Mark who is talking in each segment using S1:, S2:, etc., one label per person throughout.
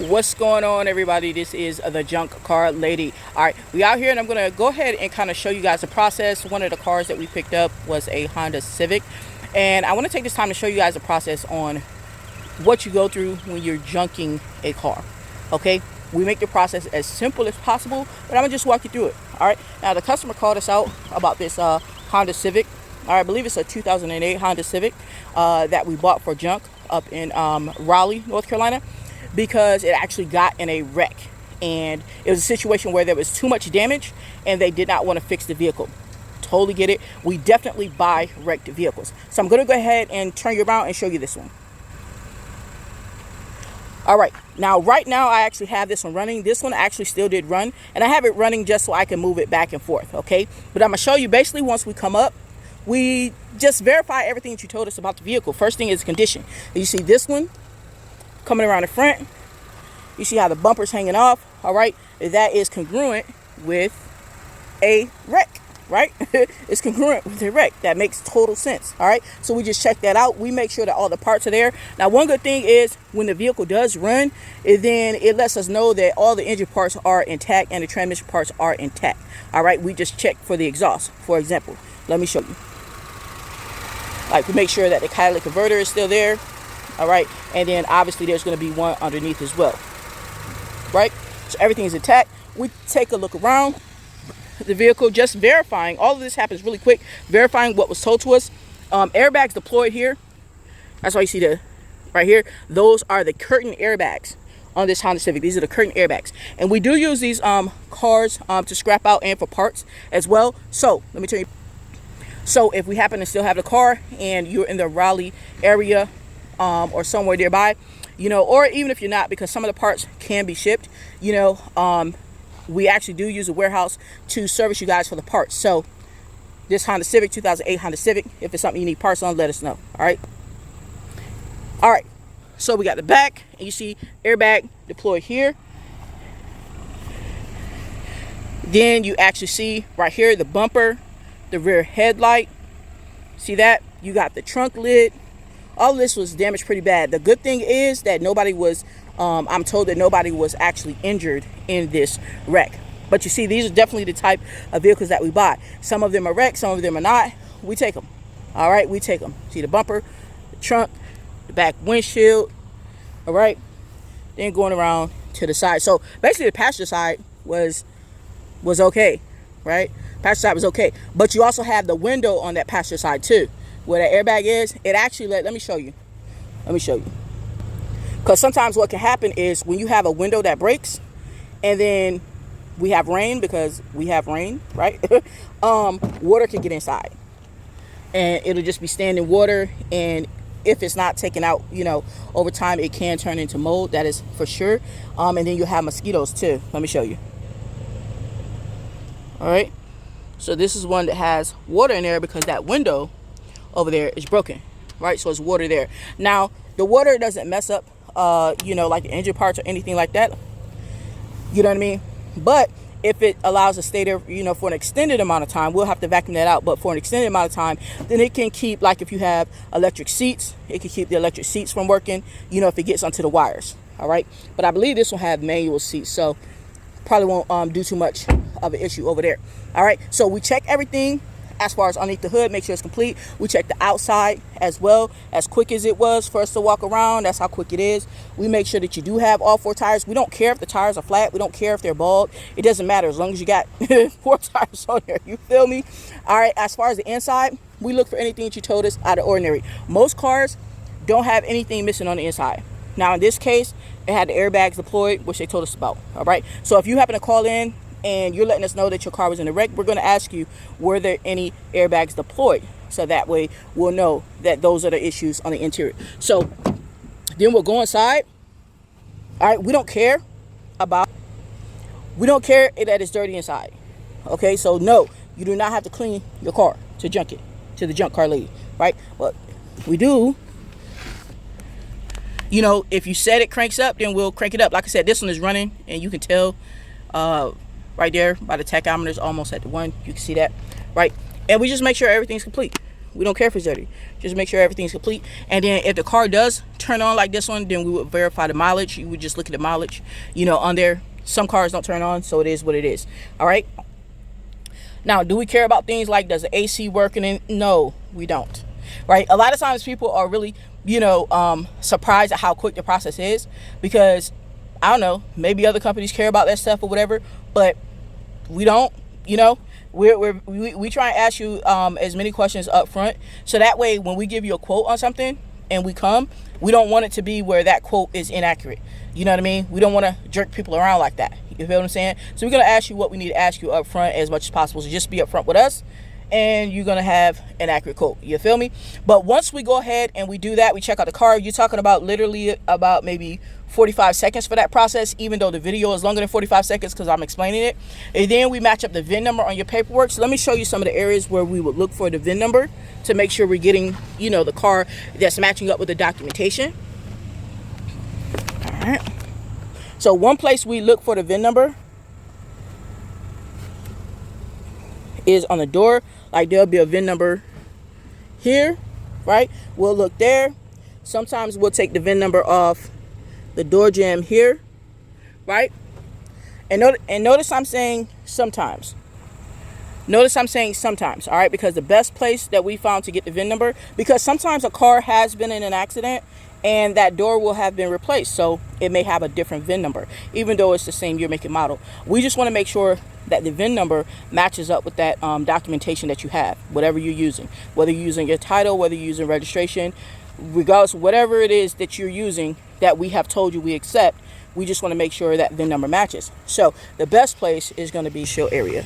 S1: What's going on, everybody? This is the junk car lady. All right, we out here and I'm gonna go ahead and kind of show you guys the process. One of the cars that we picked up was a Honda Civic, and I want to take this time to show you guys the process on what you go through when you're junking a car. Okay, we make the process as simple as possible, but I'm gonna just walk you through it. All right, now the customer called us out about this Honda Civic. All right, I believe it's a 2008 Honda Civic that we bought for junk up in Raleigh, North Carolina, because it actually got in a wreck, and it was a situation where there was too much damage and they did not want to fix the vehicle. Totally get it. We definitely buy wrecked vehicles. So I'm going to go ahead and turn you around and show you this one. All right, right now I actually have this one running. This one actually still did run, and I have it running just so I can move it back and forth. Okay, but I'm gonna show you basically once we come up, we just verify everything that you told us about the vehicle. First thing is condition. You see this one coming around the front, you see how the bumper's hanging off. All right, that is congruent with a wreck, right? It's congruent with a wreck. That makes total sense. All right, so we just check that out. We make sure that all the parts are there. Now, one good thing is when the vehicle does run, then it lets us know that all the engine parts are intact and the transmission parts are intact. All right, we just check for the exhaust, for example. Let me show you. Like, we make sure that the catalytic converter is still there. All right, and then obviously there's going to be one underneath as well, right? So everything is intact. We take a look around the vehicle, just verifying. All of this happens really quick, verifying what was told to us. Airbags deployed here. That's why you see the right here. Those are the curtain airbags on this Honda Civic. These are the curtain airbags, and we do use these cars to scrap out and for parts as well. So let me tell you. So if we happen to still have the car and you're in the Raleigh area, or somewhere nearby, or even if you're not, because some of the parts can be shipped, we actually do use a warehouse to service you guys for the parts. So this Honda Civic, 2008 Honda Civic, if it's something you need parts on, let us know. All right, so we got the back, and you see airbag deployed here. Then you actually see right here the bumper, the rear headlight. See that? You got the trunk lid. All of this was damaged pretty bad. The good thing is that nobody was, I'm told that nobody was actually injured in this wreck. But you see, these are definitely the type of vehicles that we buy. Some of them are wrecked, some of them are not. We take them. All right, we take them. See the bumper, the trunk, the back windshield. All right, then going around to the side. So basically the passenger side was okay, right? Passenger side was okay. But you also have the window on that passenger side too. Where that airbag is, it actually let me show you. Because sometimes what can happen is when you have a window that breaks, and then we have rain, because we have rain, right? Water can get inside, and it'll just be standing water, and if it's not taken out, over time, it can turn into mold. That is for sure. And then you have mosquitoes too. Let me show you. All right, so this is one that has water in there because that window over there is broken, right? So it's water there. Now the water doesn't mess up like the engine parts or anything like that, you know what I mean? But if it allows to stay there for an extended amount of time, we'll have to vacuum that out. But for an extended amount of time, then it can keep, like if you have electric seats, it can keep the electric seats from working, if it gets onto the wires. All right, but I believe this will have manual seats, so probably won't do too much of an issue over there. All right, so we check everything as far as underneath the hood, make sure it's complete. We check the outside as well. As quick as it was for us to walk around, that's how quick it is. We make sure that you do have all 4 tires. We don't care if the tires are flat. We don't care if they're bald. It doesn't matter as long as you got 4 tires on there. You feel me? All right, as far as the inside, we look for anything that you told us out of ordinary. Most cars don't have anything missing on the inside. Now, in this case, it had the airbags deployed, which they told us about. All right, so if you happen to call in and you're letting us know that your car was in a wreck, we're going to ask you, were there any airbags deployed? So that way we'll know that those are the issues on the interior. So then we'll go inside. All right, we don't care that it's dirty inside. Okay, so no, you do not have to clean your car to junk it to the junk car lady, right? But we do, if you said it cranks up, then we'll crank it up. Like I said, this one is running, and you can tell right there by the tachometer is almost at the 1. You can see that, right? And we just make sure everything's complete. We don't care if it's dirty. Just make sure everything's complete. And then if the car does turn on like this one, then we would verify the mileage. You would just look at the mileage, you know, on there. Some cars don't turn on, so it is what it is. All right. Now, do we care about things like, does the AC working? No, we don't. Right. A lot of times people are really, you know, surprised at how quick the process is, because I don't know, maybe other companies care about that stuff or whatever, but we don't. You know, we try and ask you as many questions up front, so that way when we give you a quote on something and we don't want it to be where that quote is inaccurate. You know what I mean? We don't want to jerk people around like that. You feel what I'm saying? So we're going to ask you what we need to ask you up front as much as possible. So just be up front with us, and you're going to have an accurate quote. You feel me? But once we go ahead and we do that, we check out the car, you're talking about literally about maybe 45 seconds for that process, even though the video is longer than 45 seconds because I'm explaining it. And then we match up the VIN number on your paperwork. So let me show you some of the areas where we would look for the VIN number to make sure we're getting, you know, the car that's matching up with the documentation. All right. So one place we look for the VIN number is on the door. Like there'll be a VIN number here, right? We'll look there. Sometimes we'll take the VIN number off the door jamb here, right? And notice I'm saying sometimes. Notice I'm saying sometimes, all right? Because the best place that we found to get the VIN number, because sometimes a car has been in an accident and that door will have been replaced, so it may have a different VIN number, even though it's the same year, make, and model. We just want to make sure that the VIN number matches up with that documentation that you have, whatever you're using, whether you're using your title, whether you're using registration, regardless of whatever it is that you're using that we have told you we accept. We just want to make sure that VIN number matches. So the best place is going to be show area,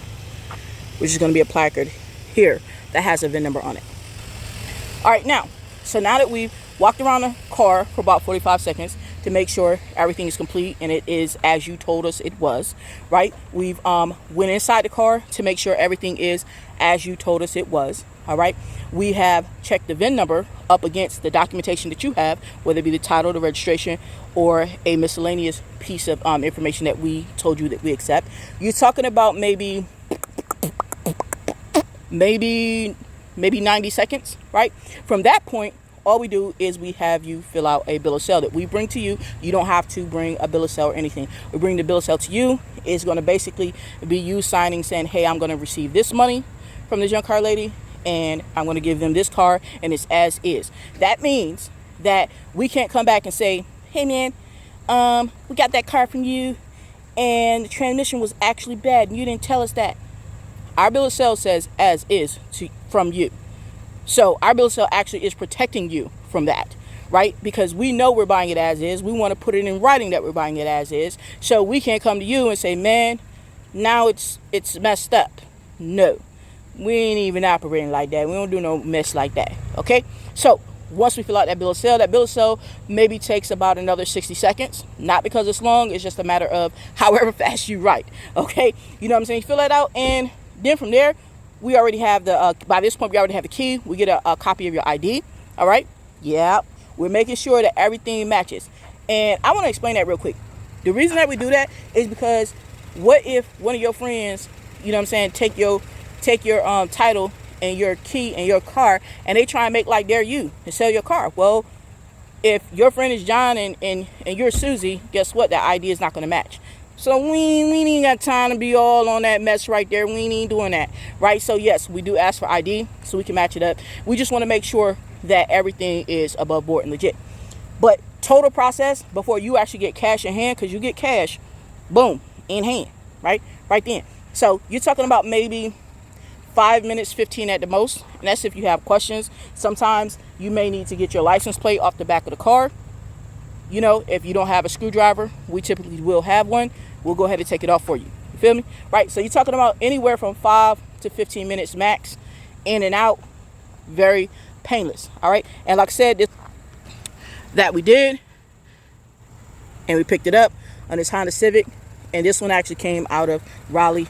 S1: which is going to be a placard here that has a VIN number on it. All right, now that we've walked around the car for about 45 seconds to make sure everything is complete and it is as you told us it was, right? We've went inside the car to make sure everything is as you told us it was. All right, we have checked the VIN number up against the documentation that you have, whether it be the title, the registration, or a miscellaneous piece of information that we told you that we accept. You're talking about maybe 90 seconds, right? From that point, all we do is we have you fill out a bill of sale that we bring to you. You don't have to bring a bill of sale or anything. We bring the bill of sale to you. It's going to basically be you signing, saying, hey, I'm going to receive this money from the junk car lady, and I'm going to give them this car, and it's as is. That means that we can't come back and say, hey man, we got that car from you and the transmission was actually bad and you didn't tell us that. Our bill of sale says as is from you. So our bill of sale actually is protecting you from that, right? Because we know we're buying it as is. We want to put it in writing that we're buying it as is. So we can't come to you and say, man, now it's messed up. No. We ain't even operating like that. We don't do no mess like that. Okay? So once we fill out that bill of sale maybe takes about another 60 seconds. Not because it's long. It's just a matter of however fast you write. Okay? You know what I'm saying? You fill that out, and then from there, we already have the, by this point, we already have the key. We get a copy of your ID. All right? Yeah. We're making sure that everything matches. And I want to explain that real quick. The reason that we do that is because what if one of your friends, you know what I'm saying, take your title and your key and your car, and they try and make like they're you and sell your car. Well, if your friend is John and you're Susie, guess what? That ID is not going to match. So we ain't got time to be all on that mess right there. We ain't doing that, right? So yes, we do ask for ID so we can match it up. We just want to make sure that everything is above board and legit. But total process before you actually get cash in hand, because you get cash, boom, in hand, right then. So you're talking about maybe 5 minutes, 15 at the most, and that's if you have questions. Sometimes you may need to get your license plate off the back of the car. You know, if you don't have a screwdriver, we typically will have one. We'll go ahead and take it off for you. You feel me? Right? So you're talking about anywhere from 5 to 15 minutes max, in and out, very painless. All right? And like I said, that we did, and we picked it up on this Honda Civic, and this one actually came out of Raleigh,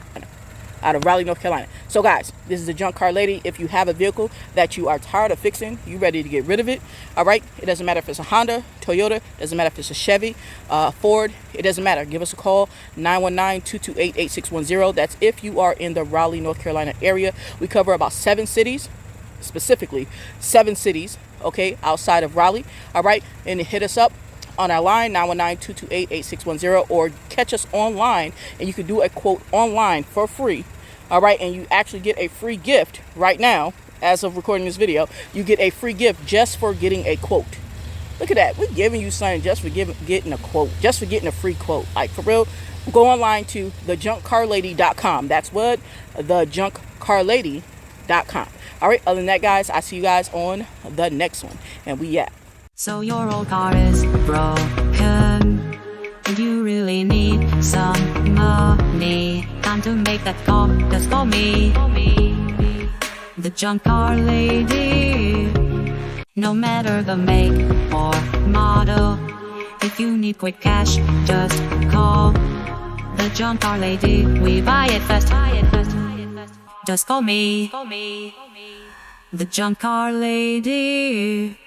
S1: North Carolina. So guys, this is a junk car lady. If you have a vehicle that you are tired of fixing, you ready to get rid of it, all right? It doesn't matter if it's a Honda, Toyota, doesn't matter if it's a Chevy, Ford, it doesn't matter. Give us a call, 919-228-8610. That's if you are in the Raleigh, North Carolina area. We cover about 7 cities, specifically 7 cities, okay, outside of Raleigh. All right, and hit us up on our line 919-228-8610, or catch us online, and you can do a quote online for free. All right, and you actually get a free gift right now. As of recording this video, you get a free gift just for getting a quote. Look at that, we're giving you something just for getting a quote, just for getting a free quote. Like, for real, go online to thejunkcarlady.com. That's what, thejunkcarlady.com. All right, other than that, guys, I see you guys on the next one, and we at.
S2: So your old car is broken, and you really need some money. Time to make that call, just call me, the junk car lady. No matter the make or model, if you need quick cash, just call the junk car lady. We buy it fast, just call me, the junk car lady.